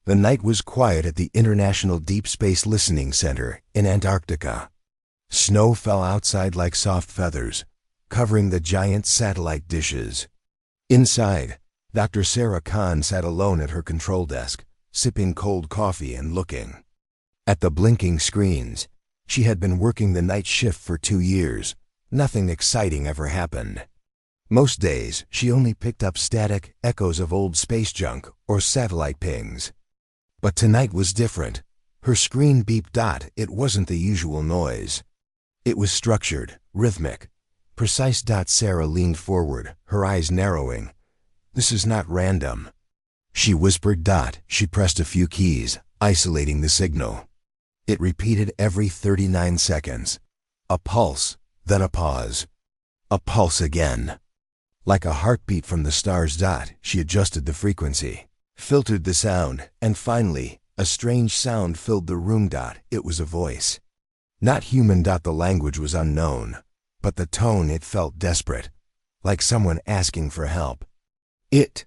The night was quiet at the International Deep Space Listening Center in Antarctica. Snow fell outside like soft feathers, covering the giant satellite dishes. Inside, Dr. Sarah Khan sat alone at her control desk, sipping cold coffee and looking at the blinking screens. She had been working the night shift for 2 years. Nothing exciting ever happened. Most days, she only picked up static echoes of old space junk or satellite pings. But tonight was different. Her screen beeped. It wasn't the usual noise. It was structured, rhythmic, precise. Sarah leaned forward, her eyes narrowing. This is not random, she whispered. She pressed a few keys, isolating the signal. It repeated every 39 seconds. A pulse, then a pause. A pulse again. Like a heartbeat from the stars. She adjusted the frequency, filtered the sound, and finally, a strange sound filled the room. It was a voice. Not human. The language was unknown, but the tone, it felt desperate, like someone asking for help. It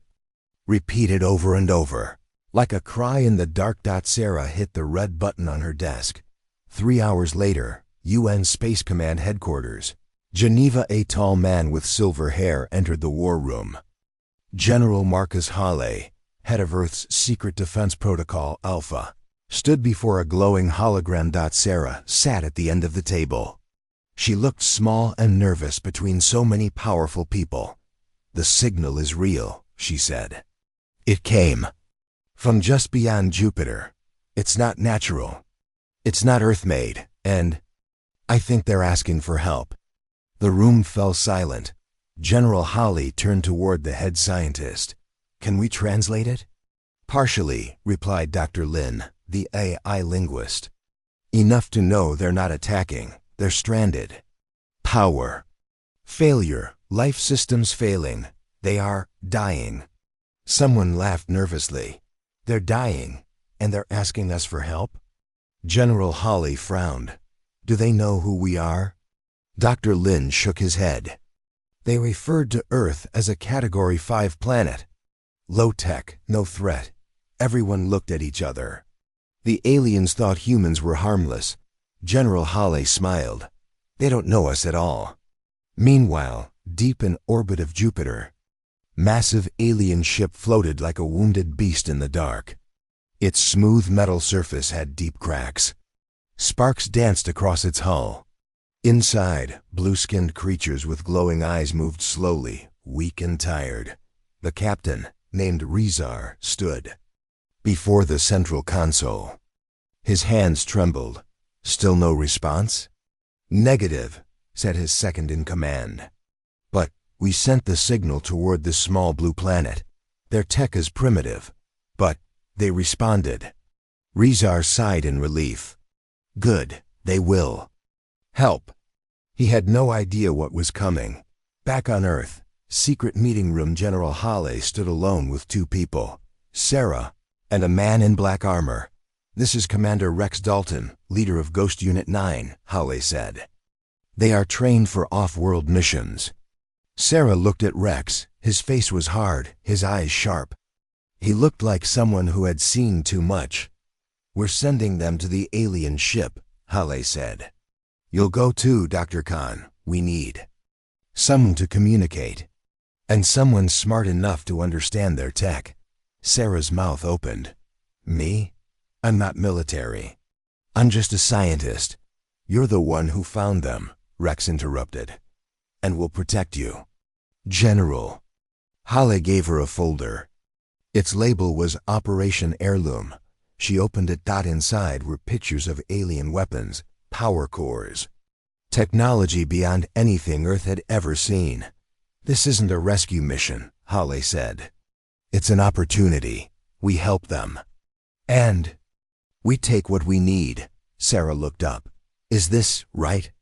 repeated over and over, like a cry in the dark. Sarah hit the red button on her desk. 3 hours later, UN Space Command headquarters. Geneva. A tall man with silver hair entered the war room. General Marcus Hale, head of Earth's Secret Defense Protocol Alpha, stood before a glowing hologram. Sarah sat at the end of the table. She looked small and nervous between so many powerful people. The signal is real, she said. It came from just beyond Jupiter. It's not natural. It's not Earth-made, and I think they're asking for help. The room fell silent. General Hawley turned toward the head scientist. Can we translate it? Partially, replied Dr. Lin, the AI linguist. Enough to know they're not attacking, they're stranded. Power. Failure, life systems failing. They are dying. Someone laughed nervously. They're dying, and they're asking us for help? General Hawley frowned. Do they know who we are? Dr. Lin shook his head. They referred to Earth as a Category 5 planet. Low tech, no threat. Everyone looked at each other. The aliens thought humans were harmless. General Hawley smiled. They don't know us at all. Meanwhile, deep in orbit of Jupiter, massive alien ship floated like a wounded beast in the dark. Its smooth metal surface had deep cracks. Sparks danced across its hull. Inside, blue-skinned creatures with glowing eyes moved slowly, weak and tired. The captain, named Rezar, stood before the central console. His hands trembled. Still no response? Negative, said his second-in-command. But we sent the signal toward this small blue planet. Their tech is primitive, but they responded. Rezar sighed in relief. Good, they will help. He had no idea what was coming. Back on Earth, secret meeting room. General Hawley stood alone with 2 people, Sarah and a man in black armor. This is Commander Rex Dalton, leader of Ghost Unit 9, Hawley said. They are trained for off-world missions. Sarah looked at Rex. His face was hard, his eyes sharp. He looked like someone who had seen too much. We're sending them to the alien ship, Hawley said. You'll go too, Dr. Khan. We need someone to communicate, and someone smart enough to understand their tech. Sarah's mouth opened. Me? I'm not military. I'm just a scientist. You're the one who found them, Rex interrupted, and will protect you. General. Hawley gave her a folder. Its label was Operation Heirloom. She opened it. Inside were pictures of alien weapons, power cores. Technology beyond anything Earth had ever seen. This isn't a rescue mission, Hawley said. It's an opportunity. We help them. And we take what we need. Sarah looked up. Is this right?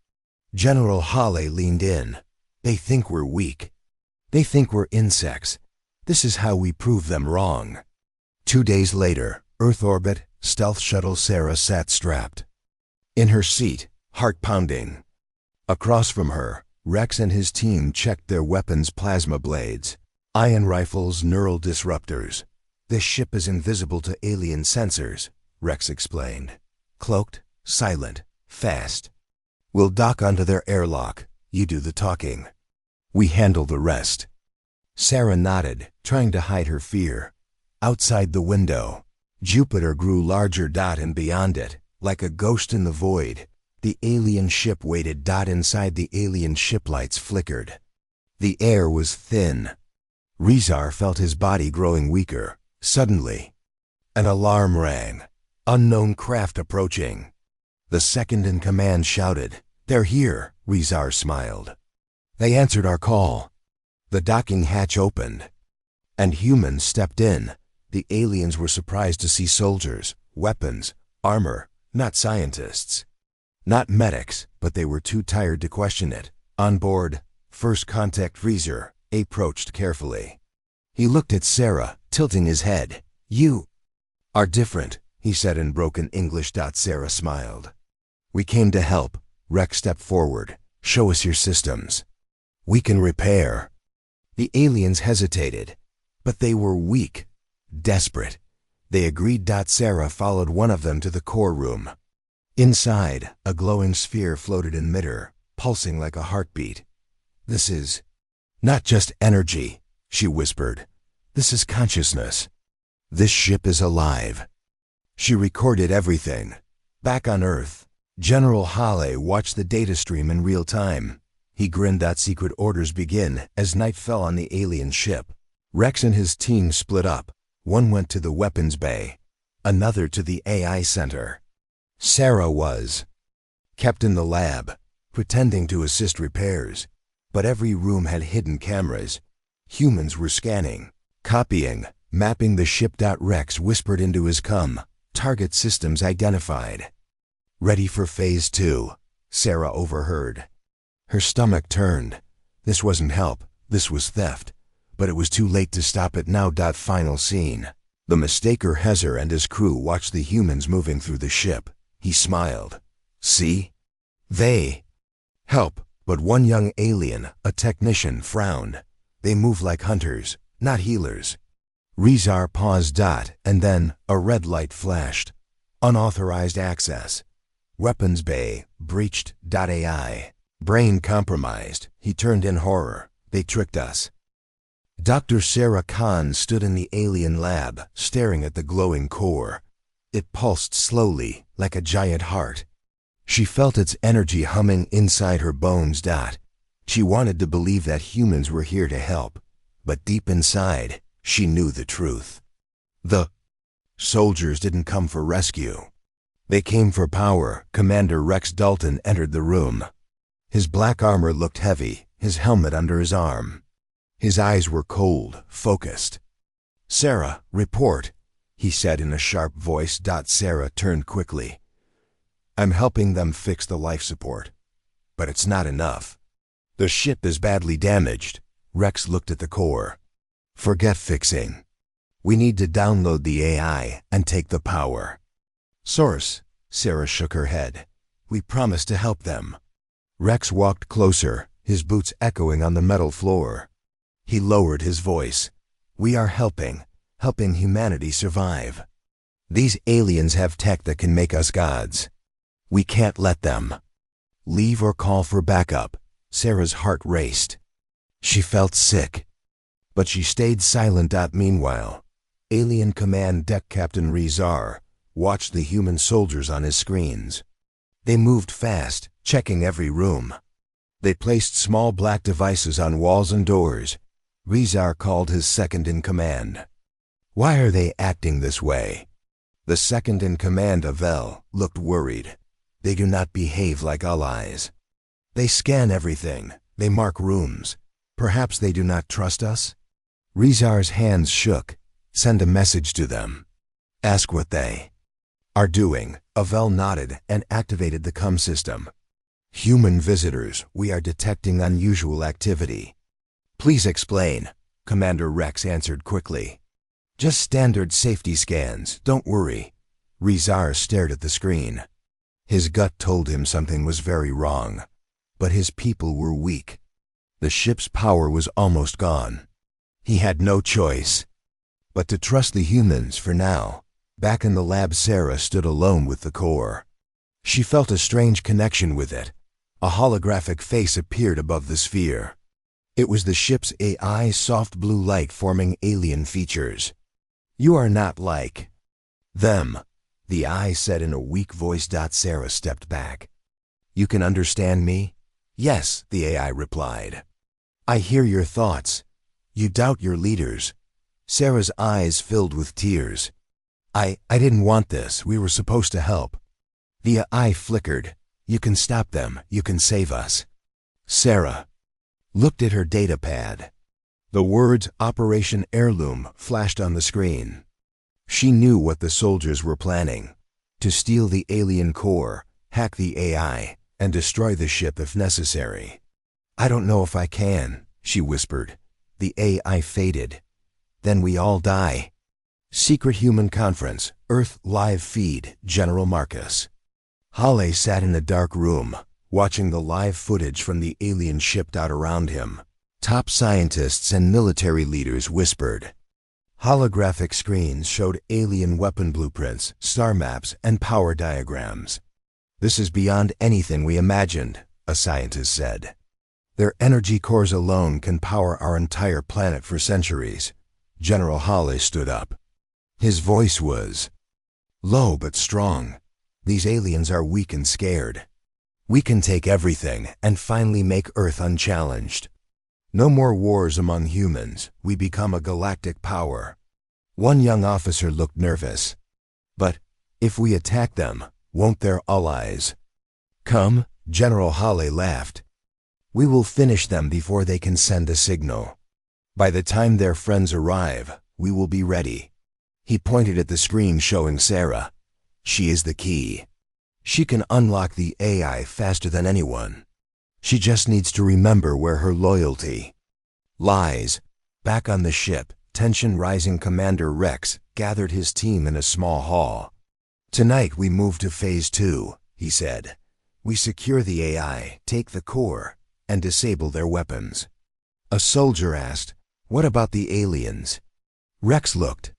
General Hawley leaned in. They think we're weak. They think we're insects. This is how we prove them wrong. 2 days later, Earth orbit, stealth shuttle. Sarah sat strapped in her seat, heart pounding. Across from her, Rex and his team checked their weapons, plasma blades, ion rifles, neural disruptors. This ship is invisible to alien sensors, Rex explained. Cloaked, silent, fast. We'll dock onto their airlock. You do the talking. We handle the rest. Sarah nodded, trying to hide her fear. Outside the window, Jupiter grew larger. And beyond it, like a ghost in the void, the alien ship waited. Inside the alien ship lights flickered. The air was thin. Rizar felt his body growing weaker. Suddenly, an alarm rang. Unknown craft approaching. The second in command shouted, "They're here," Rizar smiled. They answered our call. The docking hatch opened, and humans stepped in. The aliens were surprised to see soldiers, weapons, armor, not scientists. Not medics, but they were too tired to question it. On board, First Contact Rizar approached carefully. He looked at Sarah, tilting his head. "You are different," he said in broken English. Sarah smiled. "We came to help." Rex stepped forward. "Show us your systems. We can repair." The aliens hesitated, but they were weak, desperate. They agreed. Sarah followed one of them to the core room. Inside, a glowing sphere floated in midair, pulsing like a heartbeat. "This is not just energy," she whispered. "This is consciousness. This ship is alive." She recorded everything. Back on Earth, General Hale watched the data stream in real time. He grinned. Secret orders begin as night fell on the alien ship. Rex and his team split up. One went to the weapons bay, another to the AI center. Sarah was kept in the lab, pretending to assist repairs. But every room had hidden cameras. Humans were scanning, copying, mapping the ship. Rex whispered into his com. "Target systems identified." "Ready for phase 2, Sarah overheard. Her stomach turned. This wasn't help, this was theft. But it was too late to stop it now. Final scene. The Mistaker Hezer and his crew watched the humans moving through the ship. He smiled. "See? They help." But one young alien, a technician, frowned. "They move like hunters, not healers." Rizar paused. And then a red light flashed. "Unauthorized access. Weapons bay breached. AI. Brain compromised." He turned in horror. "They tricked us." Dr. Sarah Khan stood in the alien lab, staring at the glowing core. It pulsed slowly, like a giant heart. She felt its energy humming inside her bones. She wanted to believe that humans were here to help, but deep inside, she knew the truth. The soldiers didn't come for rescue. They came for power. Commander Rex Dalton entered the room. His black armor looked heavy, his helmet under his arm. His eyes were cold, focused. "Sarah, report," he said in a sharp voice. Sarah turned quickly. "I'm helping them fix the life support, but it's not enough. The ship is badly damaged." Rex looked at the core. "Forget fixing. We need to download the AI and take the power." "Source," Sarah shook her head. "We promised to help them." Rex walked closer, his boots echoing on the metal floor. He lowered his voice. "We are helping humanity survive. These aliens have tech that can make us gods. We can't let them leave or call for backup." Sarah's heart raced. She felt sick, but she stayed silent. Meanwhile, Alien Command Deck Captain Rizar watched the human soldiers on his screens. They moved fast, checking every room. They placed small black devices on walls and doors. Rizar called his second in command. "Why are they acting this way?" The second in command, Avel, looked worried. "They do not behave like allies. They scan everything. They mark rooms. Perhaps they do not trust us?" Rizar's hands shook. "Send a message to them. Ask what they are doing." Avel nodded and activated the com system. "Human visitors, we are detecting unusual activity." "Please explain," Commander Rex answered quickly. "Just standard safety scans, don't worry." Rizar stared at the screen. His gut told him something was very wrong, but his people were weak. The ship's power was almost gone. He had no choice. but to trust the humans for now. Back in the lab, Sarah stood alone with the core. She felt a strange connection with it. A holographic face appeared above the sphere. It was the ship's AI, soft blue light forming alien features. "You are not like them," the eye said in a weak voice. Sarah stepped back. "You can understand me?" "Yes," the AI replied. "I hear your thoughts. You doubt your leaders." Sarah's eyes filled with tears. I didn't want this. We were supposed to help." The eye flickered. "You can stop them. You can save us." Sarah looked at her data pad. The words Operation Heirloom flashed on the screen. She knew what the soldiers were planning: to steal the alien core, hack the AI, and destroy the ship if necessary. "I don't know if I can," she whispered. The AI faded. "Then we all die." Secret Human Conference, Earth Live Feed, General Marcus. Halle sat in a dark room, watching the live footage from the alien ship out around him. Top scientists and military leaders whispered. Holographic screens showed alien weapon blueprints, star maps, and power diagrams. "This is beyond anything we imagined," a scientist said. "Their energy cores alone can power our entire planet for centuries." General Halle stood up. His voice was low but strong. "These aliens are weak and scared. We can take everything and finally make Earth unchallenged. No more wars among humans. We become a galactic power." One young officer looked nervous. "But if we attack them, won't their allies come?" General Halle laughed. "We will finish them before they can send a signal. By the time their friends arrive, we will be ready." He pointed at the screen showing Sarah. "She is the key. She can unlock the AI faster than anyone. She just needs to remember where her loyalty lies." Back on the ship, tension rising. Commander Rex gathered his team in a small hall. "Tonight we move to Phase 2, he said. "We secure the AI, take the core, and disable their weapons." A soldier asked, "What about the aliens?" Rex looked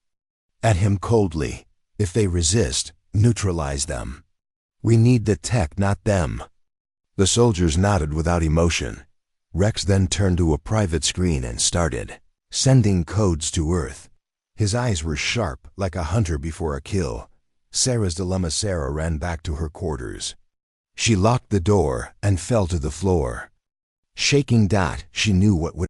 at him coldly. "If they resist, neutralize them. We need the tech, not them." The soldiers nodded without emotion. Rex then turned to a private screen and started sending codes to Earth. His eyes were sharp, like a hunter before a kill. Sarah's dilemma. Sarah ran back to her quarters. She locked the door and fell to the floor. Shaking. She knew what would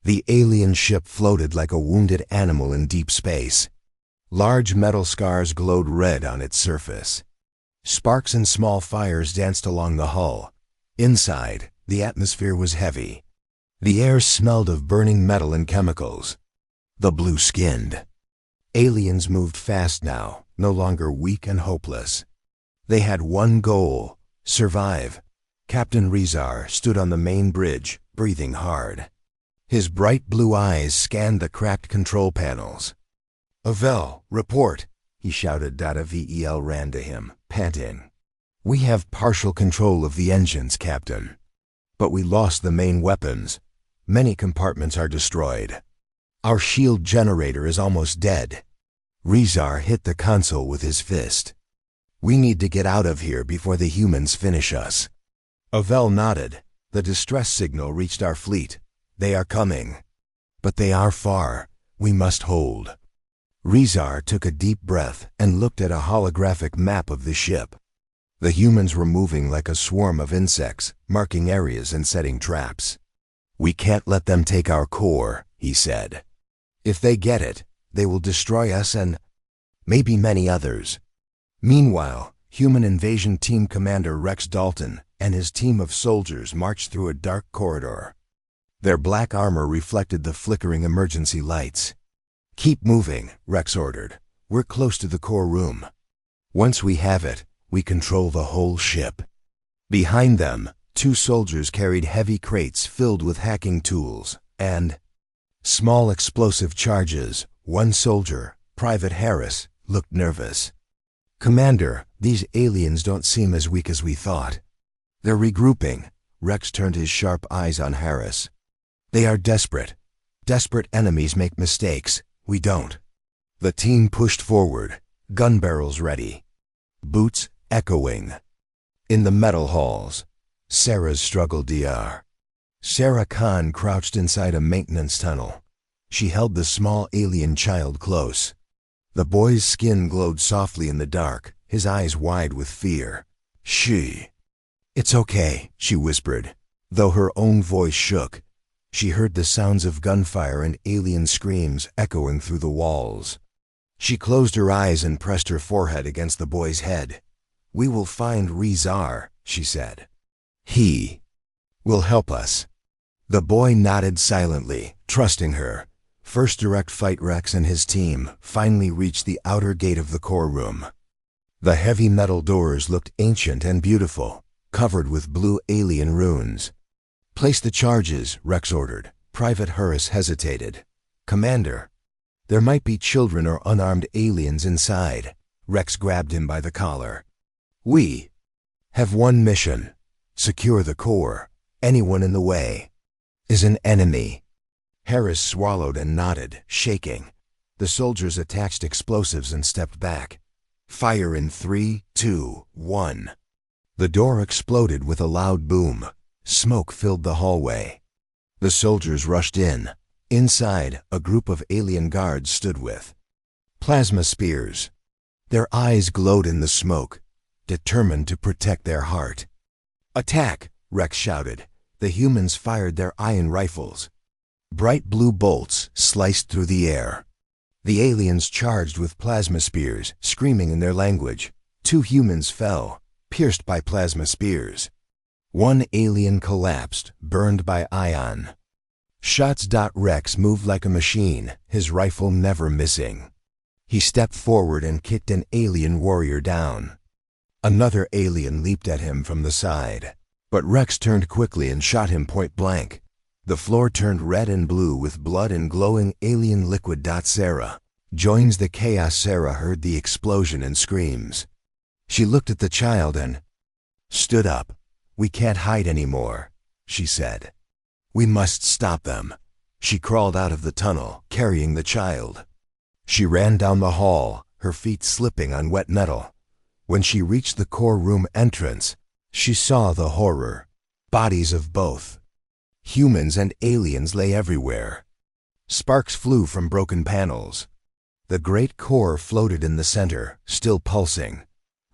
The alien ship floated like a wounded animal in deep space. Large metal scars glowed red on its surface. Sparks and small fires danced along the hull. Inside, the atmosphere was heavy. The air smelled of burning metal and chemicals. The blue-skinned aliens moved fast now, no longer weak and hopeless. They had one goal: survive. Captain Rizar stood on the main bridge, breathing hard. His bright blue eyes scanned the cracked control panels. "Avel, report," he shouted. Vel ran to him, panting. "We have partial control of the engines, Captain. But we lost the main weapons. Many compartments are destroyed. Our shield generator is almost dead." Rizar hit the console with his fist. "We need to get out of here before the humans finish us." Avel nodded. "The distress signal reached our fleet. They are coming. But they are far. We must hold." Rizar took a deep breath and looked at a holographic map of the ship. The humans were moving like a swarm of insects, marking areas and setting traps. "We can't let them take our core," he said. "If they get it, they will destroy us and maybe many others." Meanwhile, Human Invasion Team Commander Rex Dalton and his team of soldiers marched through a dark corridor. Their black armor reflected the flickering emergency lights. "Keep moving," Rex ordered. "We're close to the core room. Once we have it, we control the whole ship." Behind them, two soldiers carried heavy crates filled with hacking tools and small explosive charges. One soldier, Private Harris, looked nervous. "Commander, these aliens don't seem as weak as we thought." "They're regrouping." Rex turned his sharp eyes on Harris. "They are desperate. Desperate enemies make mistakes. We don't." The team pushed forward, gun barrels ready, boots echoing. In the metal halls, Sarah's struggle DR. Sarah Khan crouched inside a maintenance tunnel. She held the small alien child close. The boy's skin glowed softly in the dark, his eyes wide with fear. "It's okay," she whispered. Though her own voice shook, she heard the sounds of gunfire and alien screams echoing through the walls. She closed her eyes and pressed her forehead against the boy's head. "We will find Rizar," she said. "He will help us." The boy nodded silently, trusting her. First Direct Fight Rex and his team finally reached the outer gate of the core room. The heavy metal doors looked ancient and beautiful, covered with blue alien runes. "Place the charges," Rex ordered. Private Harris hesitated. "Commander, there might be children or unarmed aliens inside." Rex grabbed him by the collar. "We have one mission: secure the core. Anyone in the way is an enemy." Harris swallowed and nodded, shaking. The soldiers attached explosives and stepped back. "Fire in 3, 2, 1. The door exploded with a loud boom. Smoke filled the hallway. The soldiers rushed in. Inside, a group of alien guards stood with plasma spears. Their eyes glowed in the smoke, determined to protect their heart. "Attack!" Rex shouted. The humans fired their ion rifles. Bright blue bolts sliced through the air. The aliens charged with plasma spears, screaming in their language. Two humans fell, pierced by plasma spears. One alien collapsed, burned by ion. Shots. Rex moved like a machine, his rifle never missing. He stepped forward and kicked an alien warrior down. Another alien leaped at him from the side, but Rex turned quickly and shot him point blank. The floor turned red and blue with blood and glowing alien liquid. Sarah joins the chaos. Sarah heard the explosion and screams. She looked at the child and stood up. "We can't hide anymore," she said. "We must stop them." She crawled out of the tunnel, carrying the child. She ran down the hall, her feet slipping on wet metal. When she reached the core room entrance, she saw the horror. Bodies of both humans and aliens lay everywhere. Sparks flew from broken panels. The great core floated in the center, still pulsing.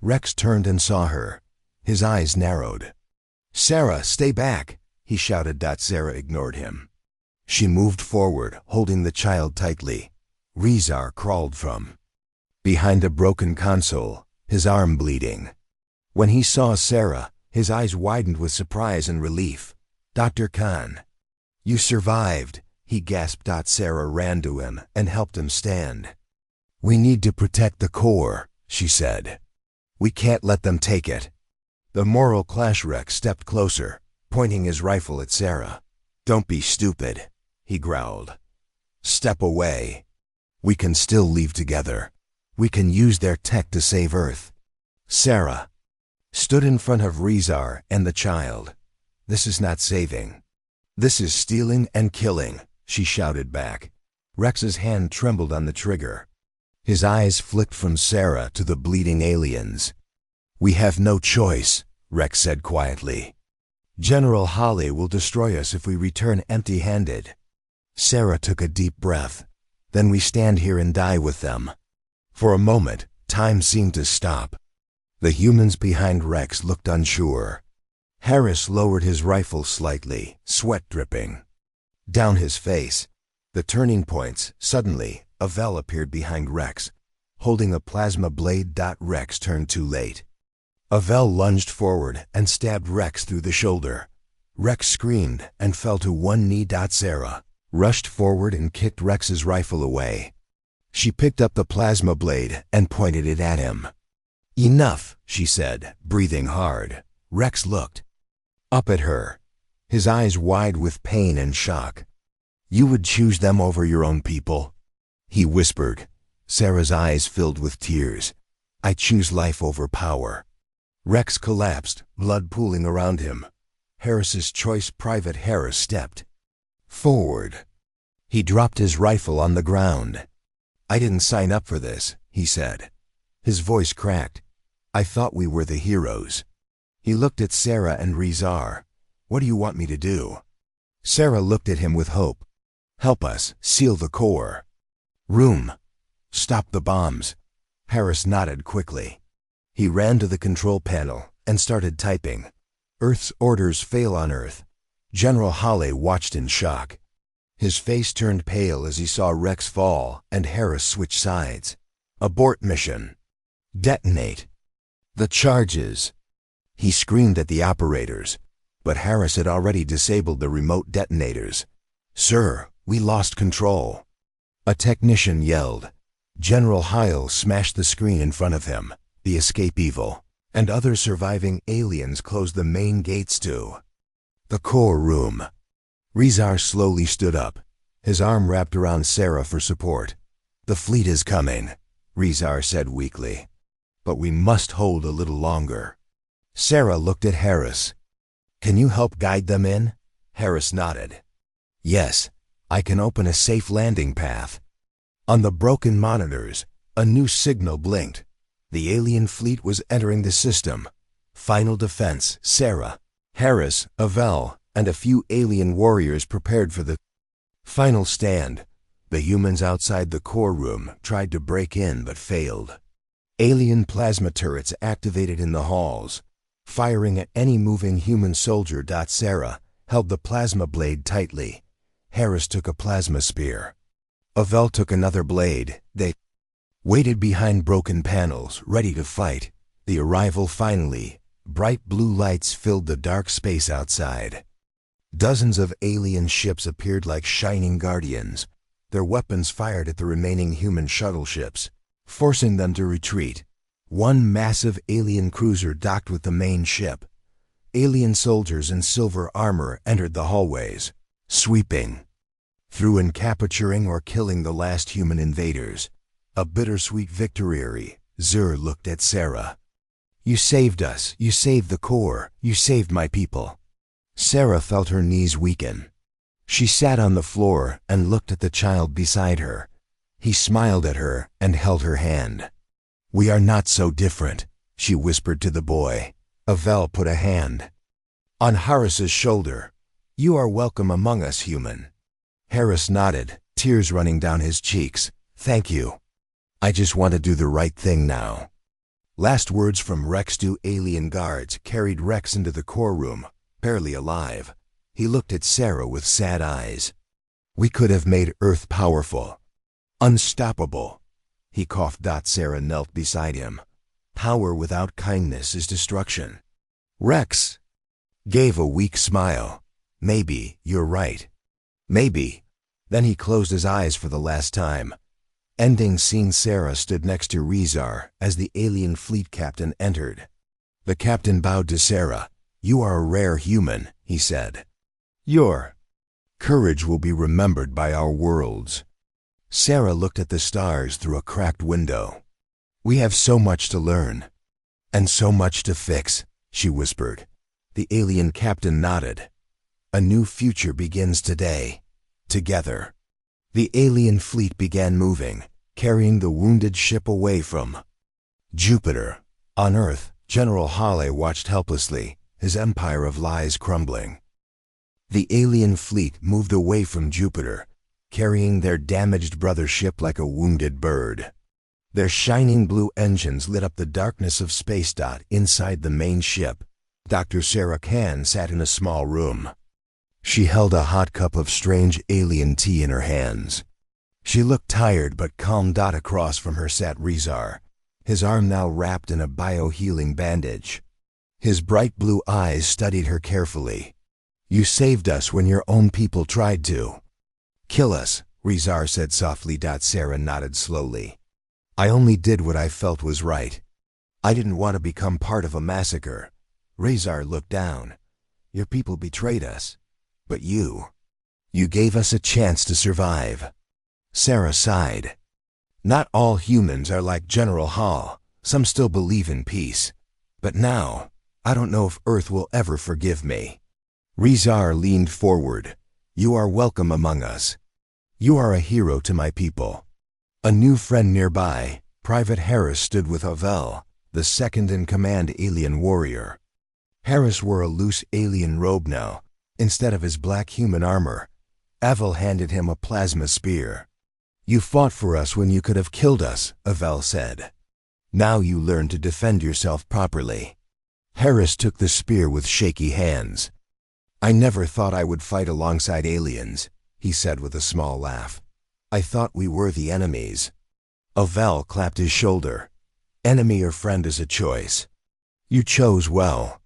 Rex turned and saw her. His eyes narrowed. "Sarah, stay back," he shouted. Sarah ignored him. She moved forward, holding the child tightly. Rezar crawled from behind a broken console, his arm bleeding. When he saw Sarah, his eyes widened with surprise and relief. "Dr. Khan, you survived," he gasped. Sarah ran to him and helped him stand. "We need to protect the core," she said. "We can't let them take it." The moral clash. Rex stepped closer, pointing his rifle at Sarah. "Don't be stupid," he growled. "Step away. We can still leave together. We can use their tech to save Earth." Sarah stood in front of Rezar and the child. "This is not saving. This is stealing and killing," she shouted back. Rex's hand trembled on the trigger. His eyes flicked from Sarah to the bleeding aliens. "We have no choice," Rex said quietly. "General Holly will destroy us if we return empty-handed." Sarah took a deep breath. "Then we stand here and die with them." For a moment, time seemed to stop. The humans behind Rex looked unsure. Harris lowered his rifle slightly, sweat dripping down his face. The turning points. Suddenly, Avel appeared behind Rex, holding a plasma blade. Rex turned too late. Avel lunged forward and stabbed Rex through the shoulder. Rex screamed and fell to one knee. Sarah rushed forward and kicked Rex's rifle away. She picked up the plasma blade and pointed it at him. "Enough," she said, breathing hard. Rex looked up at her, his eyes wide with pain and shock. "You would choose them over your own people?" he whispered. Sarah's eyes filled with tears. "I choose life over power." Rex collapsed, blood pooling around him. Harris's choice. Private Harris stepped forward. He dropped his rifle on the ground. "I didn't sign up for this," he said. His voice cracked. "I thought we were the heroes." He looked at Sarah and Rezar. "What do you want me to do?" Sarah looked at him with hope. "Help us seal the core. Room. Stop the bombs." Harris nodded quickly. He ran to the control panel and started typing. "Earth's orders fail on Earth." General Holly watched in shock. His face turned pale as he saw Rex fall and Harris switch sides. "Abort mission. Detonate the charges." He screamed at the operators, but Harris had already disabled the remote detonators. "Sir, we lost control." A technician yelled. General Heil smashed the screen in front of him. The escape evil and other surviving aliens closed the main gates to the core room. Rezar slowly stood up, his arm wrapped around Sarah for support. "The fleet is coming," Rezar said weakly. "But we must hold a little longer." Sarah looked at Harris. "Can you help guide them in?" Harris nodded. "Yes, I can open a safe landing path." On the broken monitors, a new signal blinked. The alien fleet was entering the system. Final defense. Sarah, Harris, Avel, and a few alien warriors prepared for the final stand. The humans outside the core room tried to break in but failed. Alien plasma turrets activated in the halls, firing at any moving human soldier. Sarah held the plasma blade tightly. Harris took a plasma spear. Avel took another blade. They waited behind broken panels, ready to fight. The arrival finally. Bright blue lights filled the dark space outside. Dozens of alien ships appeared like shining guardians. Their weapons fired at the remaining human shuttle ships, forcing them to retreat. One massive alien cruiser docked with the main ship. Alien soldiers in silver armor entered the hallways, sweeping through and capturing or killing the last human invaders. A bittersweet victory. Zur looked at Sarah. "You saved us. You saved the core. You saved my people." Sarah felt her knees weaken. She sat on the floor and looked at the child beside her. He smiled at her and held her hand. "We are not so different," she whispered to the boy. Avel put a hand on Harris's shoulder. "You are welcome among us, human." Harris nodded, tears running down his cheeks. "Thank you. I just want to do the right thing now." Last words from Rex. 2 alien guards carried Rex into the core room, barely alive. He looked at Sarah with sad eyes. We could have made Earth powerful. Unstoppable. He coughed. Sarah knelt beside him. Power without kindness is destruction. Rex gave a weak smile. Maybe you're right. Maybe. Then he closed his eyes for the last time. Ending scene. Sarah stood next to Rezar as the alien fleet captain entered. The captain bowed to Sarah. You are a rare human, he said. Your courage will be remembered by our worlds. Sarah looked at the stars through a cracked window. We have so much to learn. And so much to fix, she whispered. The alien captain nodded. A new future begins today. Together. The alien fleet began moving, carrying the wounded ship away from Jupiter. On Earth, General Hale watched helplessly, his empire of lies crumbling. The alien fleet moved away from Jupiter, carrying their damaged brother ship like a wounded bird. Their shining blue engines lit up the darkness of space. Inside the main ship, Dr. Sarah Khan sat in a small room. She held a hot cup of strange alien tea in her hands. She looked tired but calm. Across from her sat Rezar, his arm now wrapped in a biohealing bandage. His bright blue eyes studied her carefully. You saved us when your own people tried to kill us, Rezar said softly. Sarah nodded slowly. I only did what I felt was right. I didn't want to become part of a massacre. Rezar looked down. Your people betrayed us. But you gave us a chance to survive. Sarah sighed. Not all humans are like General Hall. Some still believe in peace. But now, I don't know if Earth will ever forgive me. Rezar leaned forward. You are welcome among us. You are a hero to my people. A new friend nearby, Private Harris, stood with Havel, the second-in-command alien warrior. Harris wore a loose alien robe now, instead of his black human armor. Havel handed him a plasma spear. You fought for us when you could have killed us, Havel said. Now you learn to defend yourself properly. Harris took the spear with shaky hands. I never thought I would fight alongside aliens, he said with a small laugh. I thought we were the enemies. Havel clapped his shoulder. Enemy or friend is a choice. You chose well.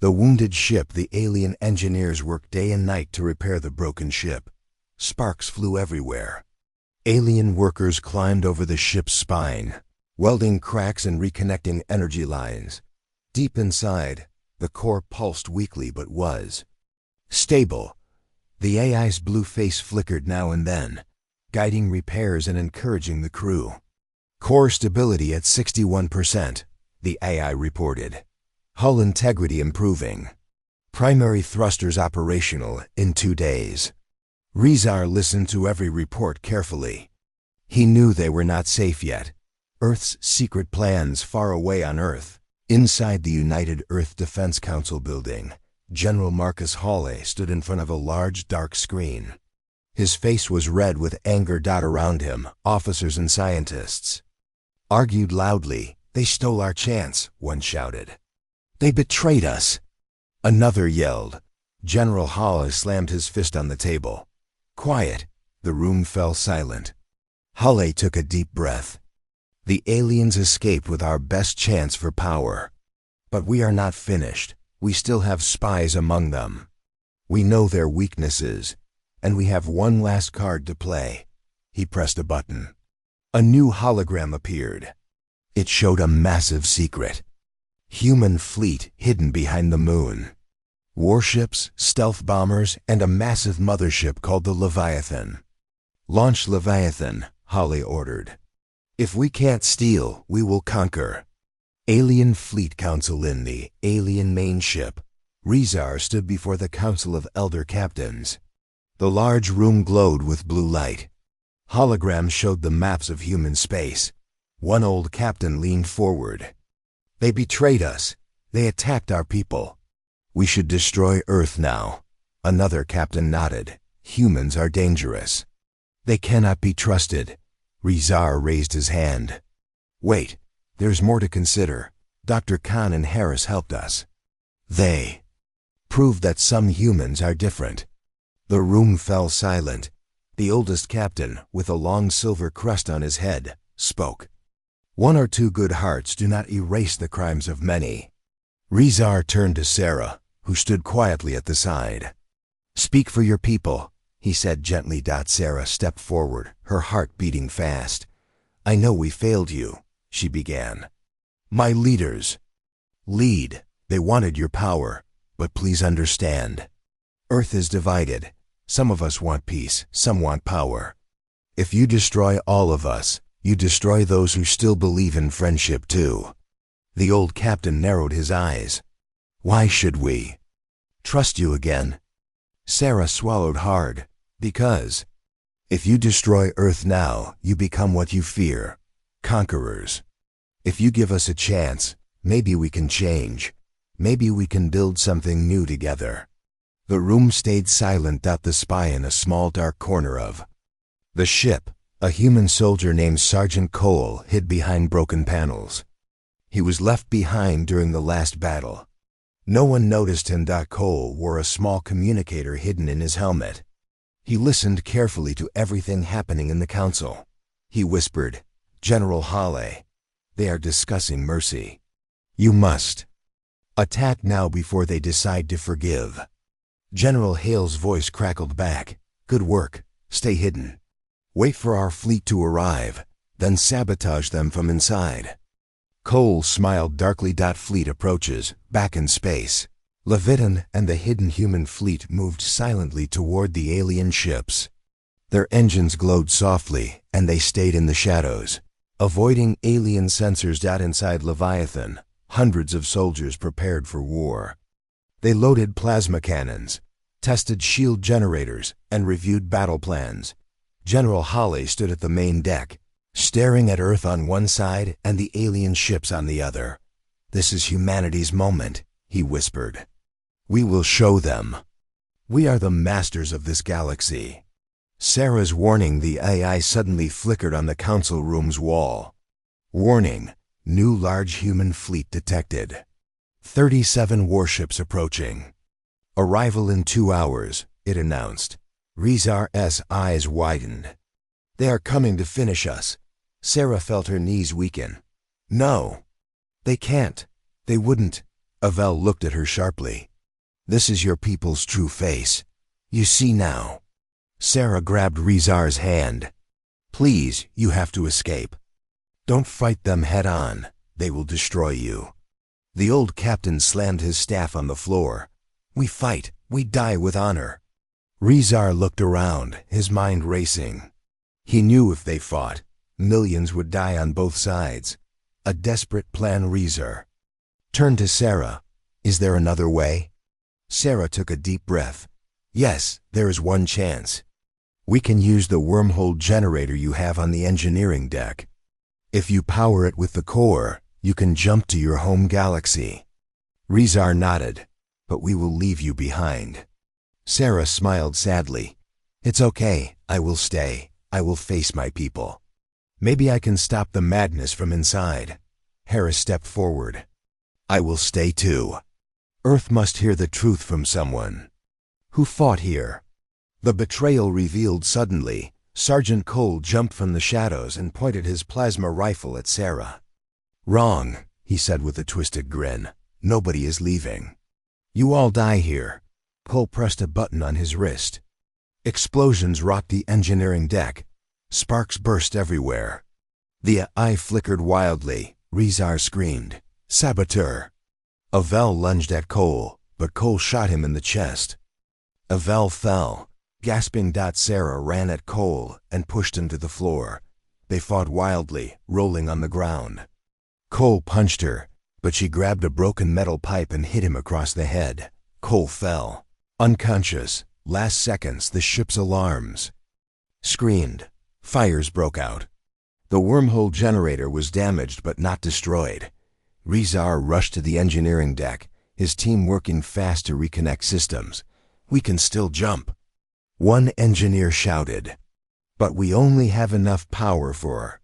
The wounded ship, the alien engineers worked day and night to repair the broken ship. Sparks flew everywhere. Alien workers climbed over the ship's spine, welding cracks and reconnecting energy lines. Deep inside, the core pulsed weakly but was stable. The AI's blue face flickered now and then, guiding repairs and encouraging the crew. Core stability at 61%, the AI reported. Hull integrity improving. Primary thrusters operational in 2 days. Rezar listened to every report carefully. He knew they were not safe yet. Earth's secret plans far away on Earth. Inside the United Earth Defense Council building, General Marcus Hawley stood in front of a large dark screen. His face was red with anger. Around him, officers and scientists argued loudly. They stole our chance, one shouted. They betrayed us, another yelled. General Hawley slammed his fist on the table. Quiet. The room fell silent. Hawley took a deep breath. The aliens escaped with our best chance for power. But we are not finished. We still have spies among them. We know their weaknesses, and we have one last card to play. He pressed a button. A new hologram appeared. It showed a massive secret. Human fleet hidden behind the moon. Warships, stealth bombers, and a massive mothership called the Leviathan. Launch Leviathan, Hawley ordered. If we can't steal, we will conquer. Alien Fleet Council in the alien main ship. Rezar stood before the Council of Elder Captains. The large room glowed with blue light. Holograms showed the maps of human space. One old captain leaned forward. They betrayed us. They attacked our people. We should destroy Earth now. Another captain nodded. Humans are dangerous. They cannot be trusted. Rezar raised his hand. Wait, there's more to consider. Dr. Khan and Harris helped us. They proved that some humans are different. The room fell silent. The oldest captain, with a long silver crest on his head, spoke. One or two good hearts do not erase the crimes of many. Rizar turned to Sarah, who stood quietly at the side. Speak for your people, he said gently. Sarah stepped forward, her heart beating fast. I know we failed you, she began. My leaders. Lead. They wanted your power, but please understand. Earth is divided. Some of us want peace, some want power. If you destroy all of us, you destroy those who still believe in friendship too. The old captain narrowed his eyes. Why should we trust you again? Sarah swallowed hard. Because if you destroy Earth now, you become what you fear, conquerors. If you give us a chance, maybe we can change. Maybe we can build something new together. The room stayed silent. The spy in a small dark corner of the ship, a human soldier named Sergeant Cole, hid behind broken panels. He was left behind during the last battle. No one noticed him. Cole wore a small communicator hidden in his helmet. He listened carefully to everything happening in the council. He whispered, General Hale, they are discussing mercy. You must attack now before they decide to forgive. General Hale's voice crackled back. Good work. Stay hidden. Wait for our fleet to arrive, then sabotage them from inside. Cole smiled darkly. Fleet approaches, back in space. Leviton and the hidden human fleet moved silently toward the alien ships. Their engines glowed softly, and they stayed in the shadows, avoiding alien sensors. Inside Leviathan, hundreds of soldiers prepared for war. They loaded plasma cannons, tested shield generators, and reviewed battle plans. General Hale stood at the main deck, staring at Earth on one side and the alien ships on the other. This is humanity's moment, he whispered. We will show them. We are the masters of this galaxy. Sarah's warning. The AI suddenly flickered on the council room's wall. Warning, new large human fleet detected. 37 warships approaching. Arrival in 2 hours, it announced. Rizar's eyes widened. They are coming to finish us. Sarah felt her knees weaken. No. They can't. They wouldn't. Avel looked at her sharply. This is your people's true face. You see now. Sarah grabbed Rizar's hand. Please, you have to escape. Don't fight them head on. They will destroy you. The old captain slammed his staff on the floor. We fight. We die with honor. Rizar looked around, his mind racing. He knew if they fought, millions would die on both sides. A desperate plan. Rizar turned to Sarah. Is there another way? Sarah took a deep breath. Yes, there is one chance. We can use the wormhole generator you have on the engineering deck. If you power it with the core, you can jump to your home galaxy. Rizar nodded. But we will leave you behind. Sarah smiled sadly. It's okay, I will stay. I will face my people. Maybe I can stop the madness from inside. Harris stepped forward. I will stay too. Earth must hear the truth from someone. Who fought here? The betrayal revealed suddenly. Sergeant Cole jumped from the shadows and pointed his plasma rifle at Sarah. Wrong, he said with a twisted grin. Nobody is leaving. You all die here. Cole pressed a button on his wrist. Explosions rocked the engineering deck. Sparks burst everywhere. The eye flickered wildly. Rizar screamed, Saboteur! Avel lunged at Cole, but Cole shot him in the chest. Avel fell. Gasping, Sarah ran at Cole and pushed him to the floor. They fought wildly, rolling on the ground. Cole punched her, but she grabbed a broken metal pipe and hit him across the head. Cole fell. Unconscious. Last seconds, the ship's alarms screamed. Fires broke out. The wormhole generator was damaged but not destroyed. Rizar rushed to the engineering deck, his team working fast to reconnect systems. We can still jump. One engineer shouted. But we only have enough power for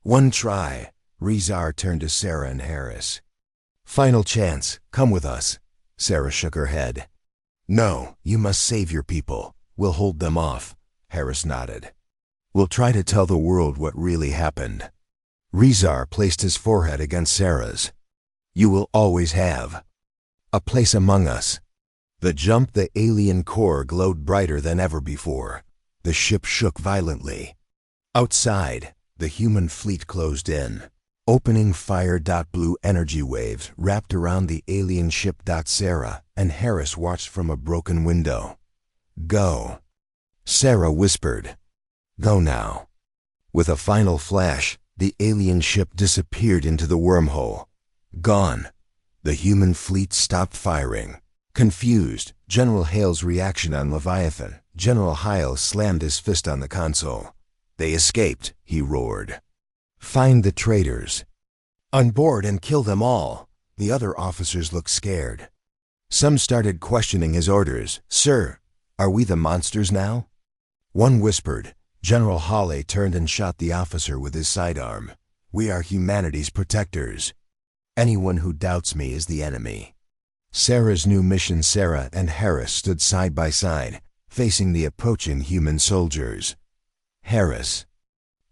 one try. Rizar turned to Sarah and Harris. Final chance, come with us. Sarah shook her head. No, you must save your people. We'll hold them off. Harris nodded. We'll try to tell the world what really happened. Rizar placed his forehead against Sarah's. You will always have a place among us. The alien core glowed brighter than ever before. The ship shook violently. Outside, the human fleet closed in, opening fire. Blue energy waves wrapped around the alien ship. Sarah and Harris watched from a broken window. Go, Sarah whispered. Go now. With a final flash, the alien ship disappeared into the wormhole. Gone. The human fleet stopped firing. Confused, General Hale's reaction on Leviathan. General Hale slammed his fist on the console. They escaped, he roared. Find the traitors. On board and kill them all. The other officers looked scared. Some started questioning his orders. Sir, are we the monsters now? One whispered. General Hale turned and shot the officer with his sidearm. We are humanity's protectors. Anyone who doubts me is the enemy. Sarah's new mission. Sarah and Harris stood side by side, facing the approaching human soldiers. Harris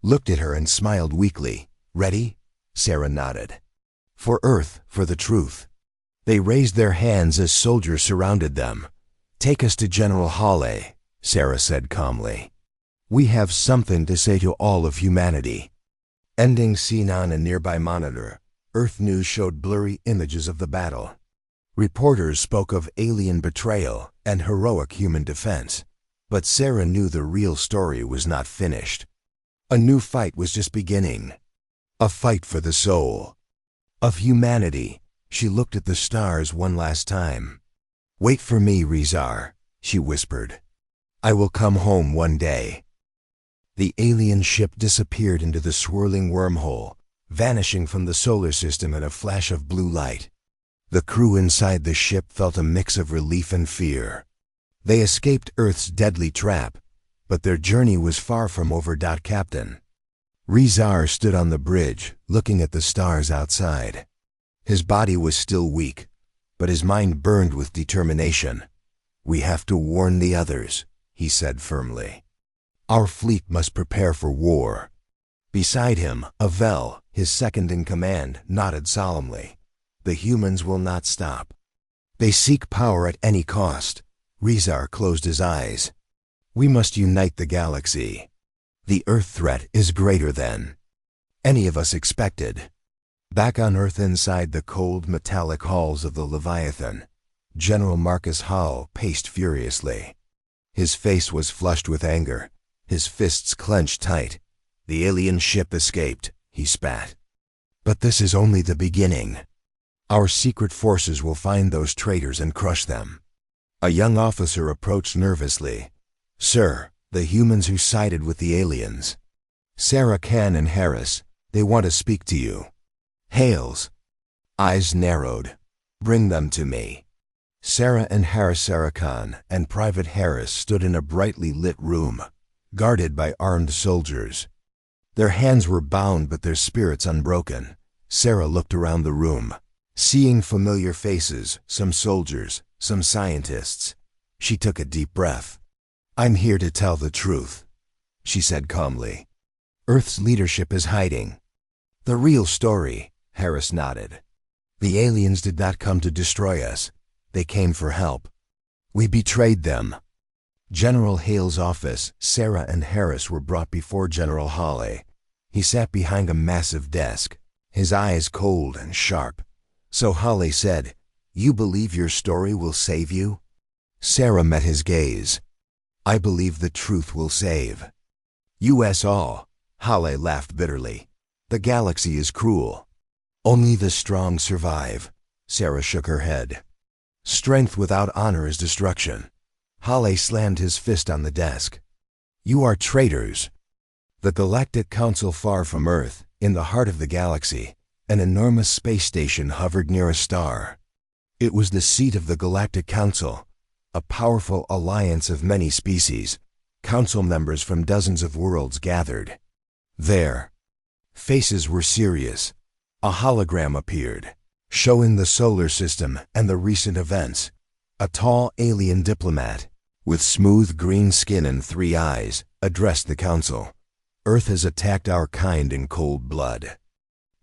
looked at her and smiled weakly. Ready? Sarah nodded. For Earth, for the truth. They raised their hands as soldiers surrounded them. Take us to General Hale, Sarah said calmly. We have something to say to all of humanity. Ending scene. On a nearby monitor, Earth News showed blurry images of the battle. Reporters spoke of alien betrayal and heroic human defense, but Sarah knew the real story was not finished. A new fight was just beginning. A fight for the soul of humanity. She looked at the stars one last time. Wait for me, Rizar, she whispered. I will come home one day. The alien ship disappeared into the swirling wormhole, vanishing from the solar system in a flash of blue light. The crew inside the ship felt a mix of relief and fear. They escaped Earth's deadly trap, but their journey was far from over. Captain Rizar stood on the bridge, looking at the stars outside. His body was still weak, but his mind burned with determination. We have to warn the others, he said firmly. Our fleet must prepare for war. Beside him, Avel, his second-in-command, nodded solemnly. The humans will not stop. They seek power at any cost. Rizar closed his eyes. We must unite the galaxy. The Earth threat is greater than any of us expected. Back on Earth, inside the cold metallic halls of the Leviathan, General Marcus Hall paced furiously. His face was flushed with anger, his fists clenched tight. The alien ship escaped, he spat. But this is only the beginning. Our secret forces will find those traitors and crush them. A young officer approached nervously. Sir, the humans who sided with the aliens. Sarah Khan and Harris, they want to speak to you. Hales. Eyes narrowed. Bring them to me. Sarah and Harris. Sarah Khan and Private Harris stood in a brightly lit room, guarded by armed soldiers. Their hands were bound but their spirits unbroken. Sarah looked around the room, seeing familiar faces, some soldiers, some scientists. She took a deep breath. I'm here to tell the truth, she said calmly. Earth's leadership is hiding the real story. Harris nodded. The aliens did not come to destroy us. They came for help. We betrayed them. General Hale's office. Sarah and Harris were brought before General Hale. He sat behind a massive desk, his eyes cold and sharp. So Hale said, You believe your story will save you? Sarah met his gaze. I believe the truth will save us all. Hale laughed bitterly. The galaxy is cruel. Only the strong survive. Sarah shook her head. Strength without honor is destruction. Hale slammed his fist on the desk. You are traitors. The Galactic Council, far from Earth, in the heart of the galaxy, an enormous space station hovered near a star. It was the seat of the Galactic Council, a powerful alliance of many species. Council members from dozens of worlds gathered. Their faces were serious. A hologram appeared, showing the solar system and the recent events. A tall alien diplomat, with smooth green skin and 3 eyes, addressed the council. Earth has attacked our kind in cold blood.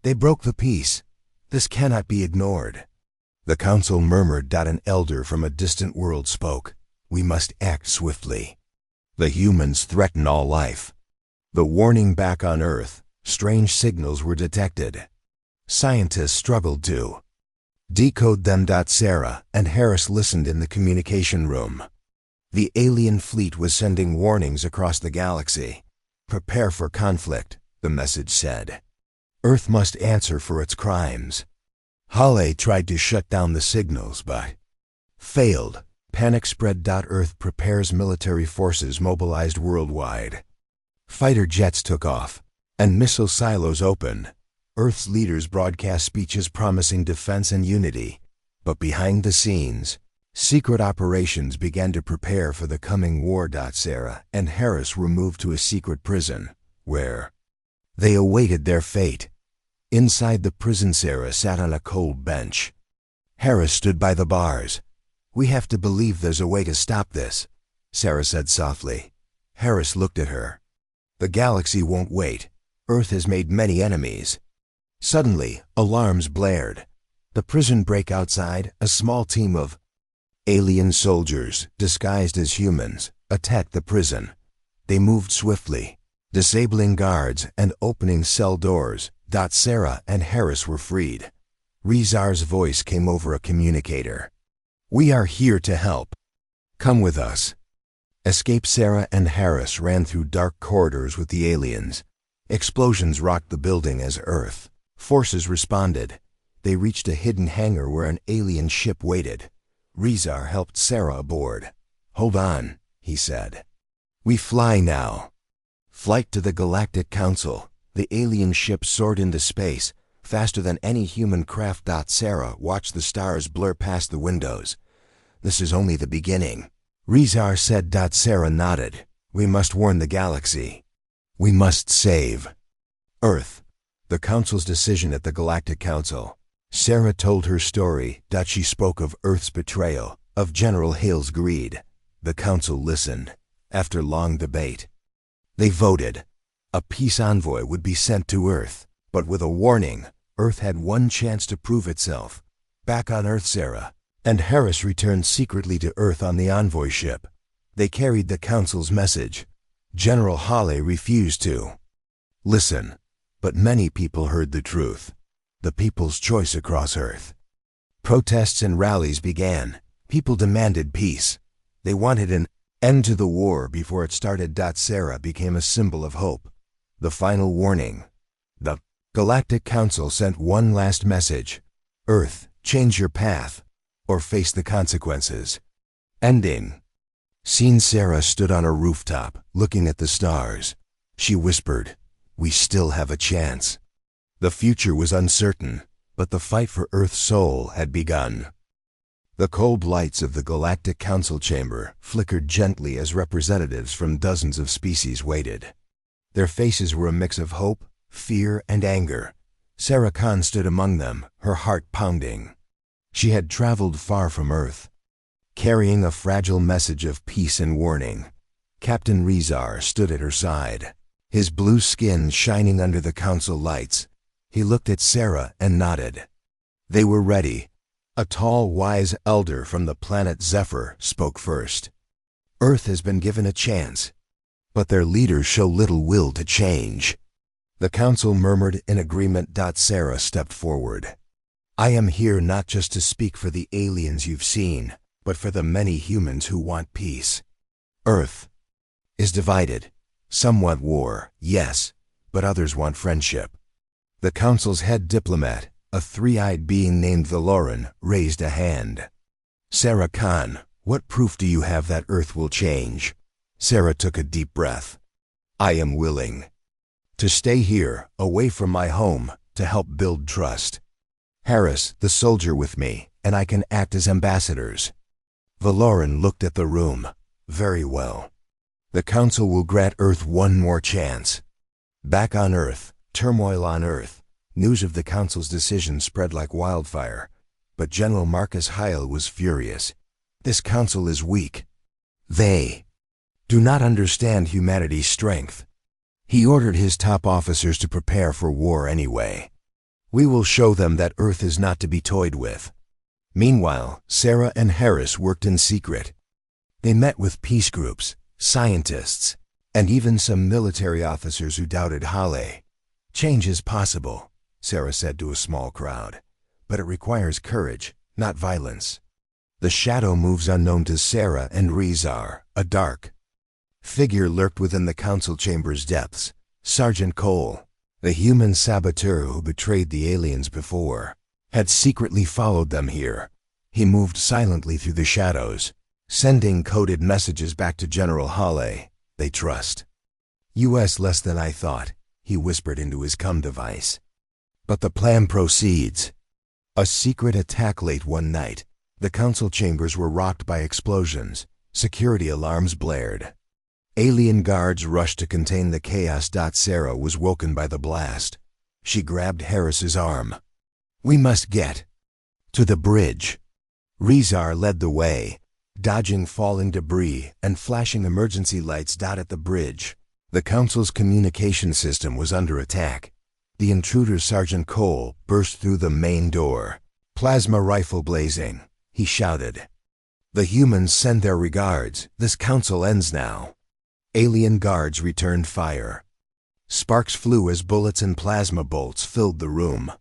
They broke the peace. This cannot be ignored. The council murmured. An elder from a distant world spoke. We must act swiftly. The humans threaten all life. The warning back on Earth, strange signals were detected. Scientists struggled to decode them. Sarah and Harris listened in the communication room. The alien fleet was sending warnings across the galaxy. Prepare for conflict, the message said. Earth must answer for its crimes. Hale tried to shut down the signals, but failed. Panic spread. Earth prepares. Military forces mobilized worldwide. Fighter jets took off, and missile silos opened. Earth's leaders broadcast speeches promising defense and unity. But behind the scenes, secret operations began to prepare for the coming war. Sarah and Harris were moved to a secret prison, where they awaited their fate. Inside the prison, Sarah sat on a cold bench. Harris stood by the bars. We have to believe there's a way to stop this, Sarah said softly. Harris looked at her. The galaxy won't wait. Earth has made many enemies. Suddenly, alarms blared. The prison break outside, a small team of alien soldiers, disguised as humans, attacked the prison. They moved swiftly, disabling guards and opening cell doors. Sarah and Harris were freed. Rizar's voice came over a communicator. We are here to help. Come with us. Escape. Sarah and Harris ran through dark corridors with the aliens. Explosions rocked the building as Earth forces responded. They reached a hidden hangar where an alien ship waited. Rizar helped Sarah aboard. Hold on, he said. We fly now. Flight to the Galactic Council. The alien ship soared into space, faster than any human craft. Sarah watched the stars blur past the windows. This is only the beginning, Rizar said. Sarah nodded. We must warn the galaxy. We must save Earth. The Council's decision at the Galactic Council. Sarah told her story. She spoke of Earth's betrayal, of General Hale's greed. The Council listened. After long debate, they voted. A peace envoy would be sent to Earth, but with a warning. Earth had one chance to prove itself. Back on Earth, Sarah and Harris returned secretly to Earth on the envoy ship. They carried the Council's message. General Hale refused to listen, but many people heard the truth. The people's choice across Earth. Protests and rallies began. People demanded peace. They wanted an end to the war before it started. Sarah became a symbol of hope. The final warning. The Galactic Council sent one last message. Earth, change your path, or face the consequences. Ending. Scene. Sarah stood on a rooftop, looking at the stars. She whispered, we still have a chance. The future was uncertain, but the fight for Earth's soul had begun. The cold lights of the Galactic Council chamber flickered gently as representatives from dozens of species waited. Their faces were a mix of hope, fear, and anger. Sarah Khan stood among them, her heart pounding. She had traveled far from Earth, carrying a fragile message of peace and warning. Captain Rizar stood at her side, his blue skin shining under the council lights. He looked at Sarah and nodded. They were ready. A tall, wise elder from the planet Zephyr spoke first. Earth has been given a chance, but their leaders show little will to change. The council murmured in agreement. Sarah stepped forward. I am here not just to speak for the aliens you've seen, but for the many humans who want peace. Earth is divided. Some want war, yes, but others want friendship. The council's head diplomat, a three-eyed being named Valoran, raised a hand. Sarah Khan, what proof do you have that Earth will change? Sarah took a deep breath. I am willing to stay here, away from my home, to help build trust. Harris, the soldier with me, and I can act as ambassadors. Valoran looked at the room. Very well. The Council will grant Earth one more chance. Back on Earth, turmoil on Earth. News of the Council's decision spread like wildfire. But General Marcus Hyle was furious. This Council is weak. They do not understand humanity's strength. He ordered his top officers to prepare for war anyway. We will show them that Earth is not to be toyed with. Meanwhile, Sarah and Harris worked in secret. They met with peace groups, scientists, and even some military officers who doubted Hale. Change is possible, Sarah said to a small crowd, but it requires courage, not violence. The shadow moves unknown to Sarah and Rizar, a dark figure lurked within the council chamber's depths. Sergeant Cole, the human saboteur who betrayed the aliens before, had secretly followed them here. He moved silently through the shadows, sending coded messages back to General Hale. They trust US less than I thought, he whispered into his CUM device. But the plan proceeds. A secret attack late one night. The council chambers were rocked by explosions. Security alarms blared. Alien guards rushed to contain the chaos. Sarah was woken by the blast. She grabbed Harris's arm. We must get to the bridge. Rizar led the way, dodging falling debris and flashing emergency lights. At the bridge, the council's communication system was under attack. The intruder, Sergeant Cole, burst through the main door. Plasma rifle blazing, he shouted. The humans send their regards. This council ends now. Alien guards returned fire. Sparks flew as bullets and plasma bolts filled the room.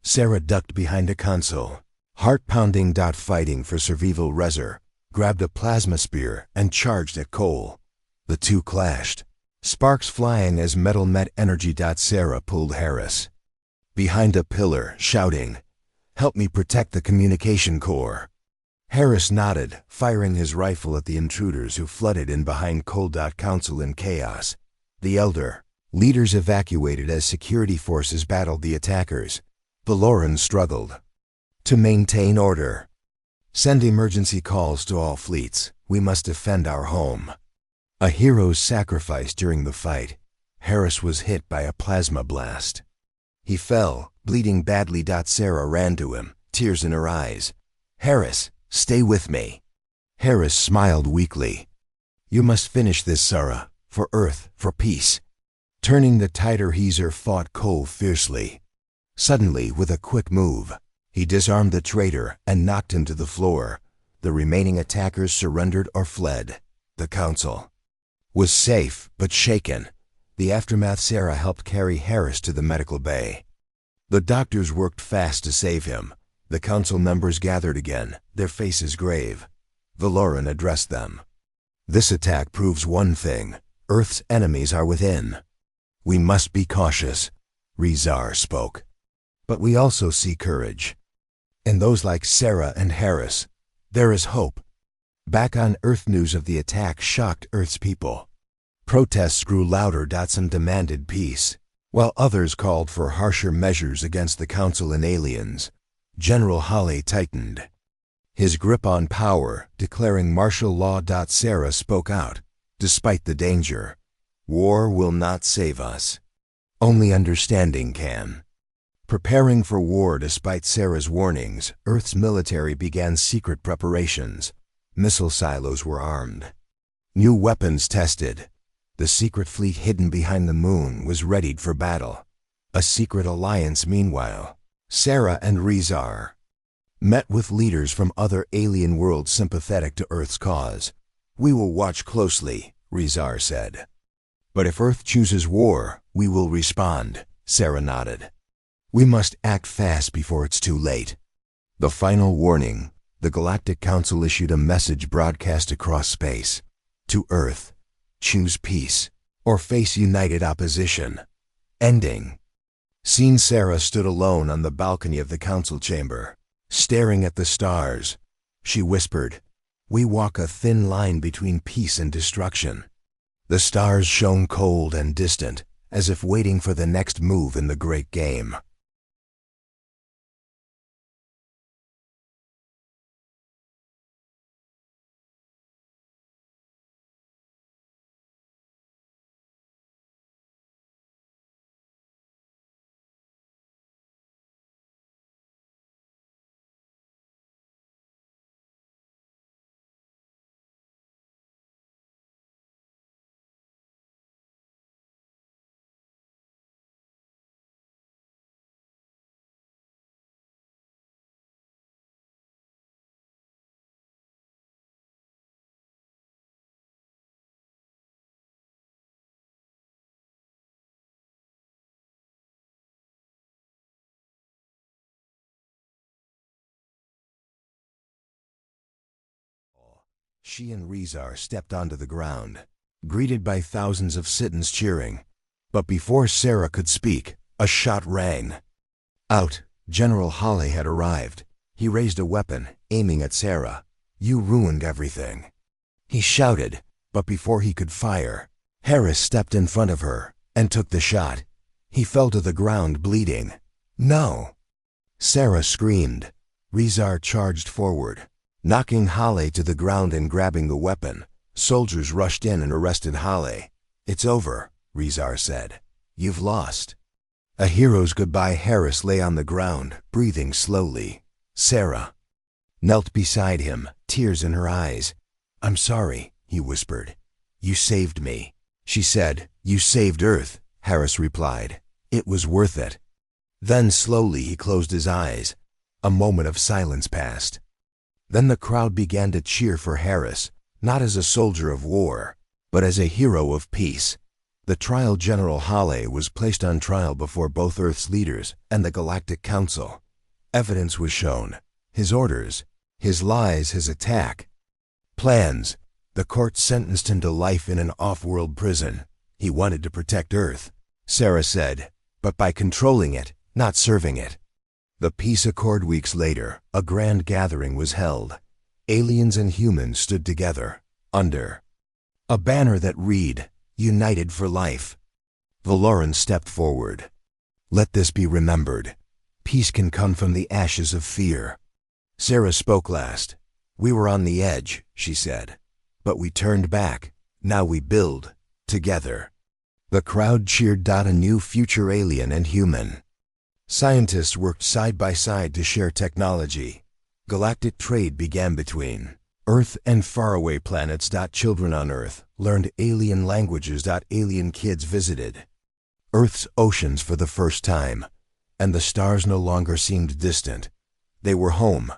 Sarah ducked behind a console, heart-pounding. Fighting for survival. Rezar grabbed a plasma spear and charged at Cole. The two clashed, sparks flying as metal met energy. Sarah pulled Harris behind a pillar, shouting, "Help me protect the communication core." Harris nodded, firing his rifle at the intruders who flooded in behind Cole. Council in chaos. The elder leaders evacuated as security forces battled the attackers. Valoran struggled to maintain order. Send emergency calls to all fleets. We must defend our home. A hero's sacrifice during the fight. Harris was hit by a plasma blast. He fell, bleeding badly. Sarah ran to him, tears in her eyes. Harris, stay with me. Harris smiled weakly. You must finish this, Sarah, for Earth, for peace. Turning the tighter, Heezer fought Cole fiercely. Suddenly, with a quick move, he disarmed the traitor and knocked him to the floor. The remaining attackers surrendered or fled. The council was safe, but shaken. The aftermath. Sarah helped carry Harris to the medical bay. The doctors worked fast to save him. The council members gathered again, their faces grave. Valoran addressed them. This attack proves one thing. Earth's enemies are within. We must be cautious, Rizar spoke. But we also see courage. In those like Sarah and Harris, there is hope. Back on Earth, news of the attack shocked Earth's people. Protests grew louder. Some demanded peace, while others called for harsher measures against the council and aliens. General Hale tightened his grip on power, declaring martial law. Sarah spoke out. Despite the danger, war will not save us. Only understanding can. Preparing for war. Despite Sarah's warnings, Earth's military began secret preparations. Missile silos were armed. New weapons tested. The secret fleet hidden behind the moon was readied for battle. A secret alliance. Meanwhile, Sarah and Rizar met with leaders from other alien worlds sympathetic to Earth's cause. We will watch closely, Rizar said. But if Earth chooses war, we will respond, Sarah nodded. We must act fast before it's too late. The final warning. The Galactic Council issued a message broadcast across space. To Earth, choose peace or face united opposition. Ending. Scene. Sarah stood alone on the balcony of the council chamber, staring at the stars. She whispered, "We walk a thin line between peace and destruction." The stars shone cold and distant, as if waiting for the next move in the great game. She and Rezar stepped onto the ground, greeted by thousands of citizens cheering. But before Sarah could speak, a shot rang out. General Hale had arrived. He raised a weapon, aiming at Sarah. "You ruined everything," he shouted, but before he could fire, Harris stepped in front of her and took the shot. He fell to the ground bleeding. "No!" Sarah screamed. Rezar charged forward, knocking Hale to the ground and grabbing the weapon. Soldiers rushed in and arrested Hale. "It's over," Rezar said. "You've lost." A hero's goodbye. Harris lay on the ground, breathing slowly. Sarah knelt beside him, tears in her eyes. "I'm sorry," he whispered. "You saved me." She said, "You saved Earth," Harris replied. "It was worth it." Then slowly he closed his eyes. A moment of silence passed. Then the crowd began to cheer for Harris, not as a soldier of war, but as a hero of peace. The trial. General Hale was placed on trial before both Earth's leaders and the Galactic Council. Evidence was shown. His orders, his lies, his attack plans. The court sentenced him to life in an off-world prison. He wanted to protect Earth, Sarah said, but by controlling it, not serving it. The peace accord. Weeks later, a grand gathering was held. Aliens and humans stood together, under a banner that read, "United for Life." Valoran stepped forward. "Let this be remembered. Peace can come from the ashes of fear." Sarah spoke last. "We were on the edge," she said, "but we turned back. Now we build, together." The crowd cheered. A new future, alien and human. Scientists worked side by side to share technology. Galactic trade began between Earth and faraway planets. Children on Earth learned alien languages. Alien kids visited Earth's oceans for the first time, and the stars no longer seemed distant. They were home.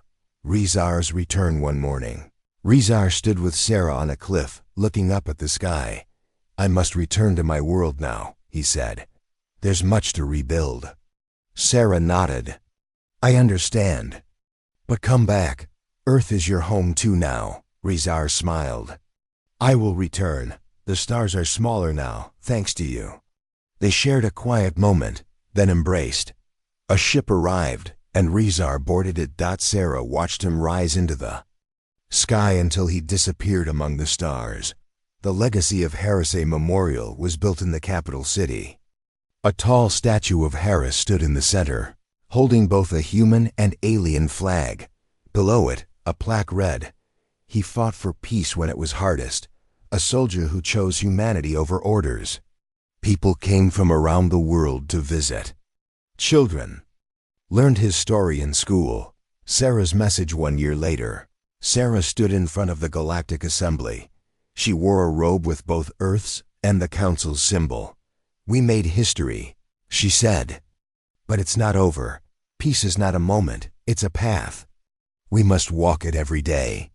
Rezar's return. One morning, Rezar stood with Sarah on a cliff, looking up at the sky. "I must return to my world now," he said. "There's much to rebuild." Sarah nodded. "I understand. But come back. Earth is your home too now." Rezar smiled. "I will return. The stars are smaller now, thanks to you." They shared a quiet moment, then embraced. A ship arrived, and Rezar boarded it. Sarah watched him rise into the sky until he disappeared among the stars. The legacy of Harris. A memorial was built in the capital city. A tall statue of Harris stood in the center, holding both a human and alien flag. Below it, a plaque read, "He fought for peace when it was hardest, a soldier who chose humanity over orders." People came from around the world to visit. Children learned his story in school. Sarah's message. 1 year later, Sarah stood in front of the Galactic Assembly. She wore a robe with both Earth's and the Council's symbol. "We made history," she said. "But it's not over. Peace is not a moment, it's a path. We must walk it every day."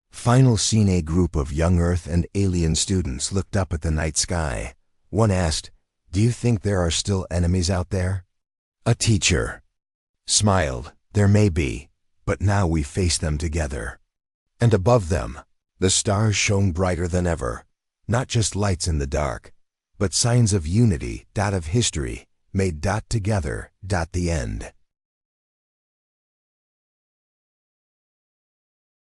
Final scene. A group of young Earth and alien students looked up at the night sky. One asked, "Do you think there are still enemies out there?" A teacher smiled. "There may be, but now we face them together." And above them, the stars shone brighter than ever. Not just lights in the dark, but signs of unity. Of history made. Together. The end.